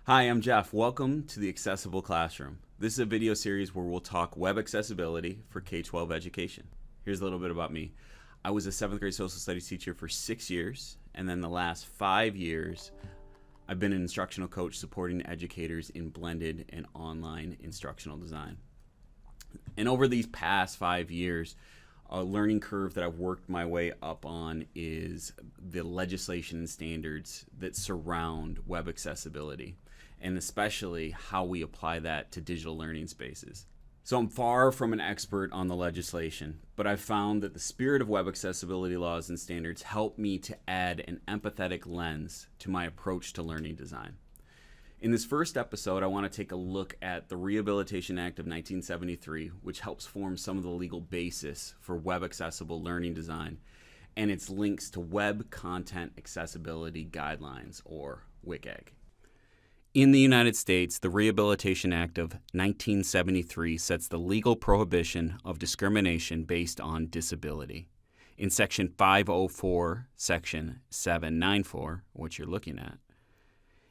Hi, I'm Jeff. Welcome to the Accessible Classroom. This is a video series where we'll talk web accessibility for K-12 education. Here's a little bit about me. I was a 7th grade social studies teacher for 6 years, and then the last 5 years I've been an instructional coach supporting educators in blended and online instructional design. And over these past 5 years, a learning curve that I've worked my way up on is the legislation and standards that surround web accessibility, and especially how we apply that to digital learning spaces. So I'm far from an expert on the legislation, but I've found that the spirit of web accessibility laws and standards help me to add an empathetic lens to my approach to learning design. In this first episode, I want to take a look at the Rehabilitation Act of 1973, which helps form some of the legal basis for web accessible learning design, and its links to Web Content Accessibility Guidelines, or WCAG. In the United States, the Rehabilitation Act of 1973 sets the legal prohibition of discrimination based on disability. In Section 504, Section 794, which you're looking at,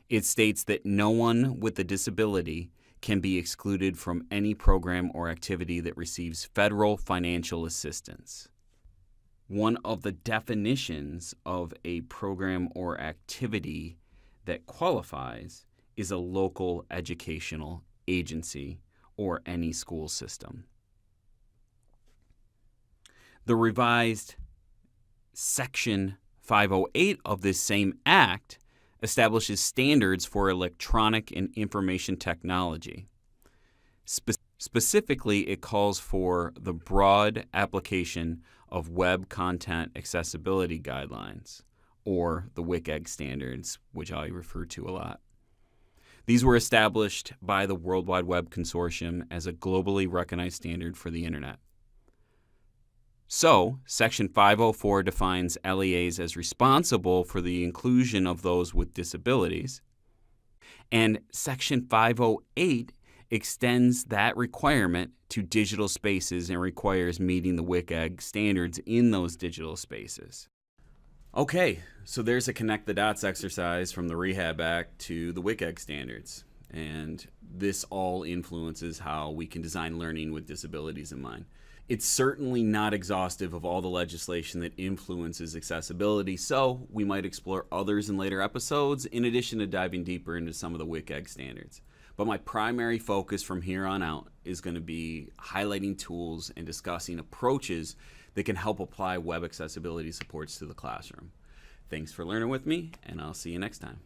it states that no one with a disability can be excluded from any program or activity that receives federal financial assistance. One of the definitions of a program or activity that qualifies is a local educational agency or any school system. The revised Section 508 of this same act establishes standards for electronic and information technology. Specifically, it calls for the broad application of Web Content Accessibility Guidelines, or the WCAG standards, which I refer to a lot. These were established by the World Wide Web Consortium as a globally recognized standard for the Internet. So, Section 504 defines LEAs as responsible for the inclusion of those with disabilities, and Section 508 extends that requirement to digital spaces and requires meeting the WCAG standards in those digital spaces. Okay, so there's a connect the dots exercise from the Rehab Act to the WCAG standards, and this all influences how we can design learning with disabilities in mind. It's certainly not exhaustive of all the legislation that influences accessibility, so we might explore others in later episodes in addition to diving deeper into some of the WCAG standards. But my primary focus from here on out is going to be highlighting tools and discussing approaches that can help apply web accessibility supports to the classroom. Thanks for learning with me, and I'll see you next time.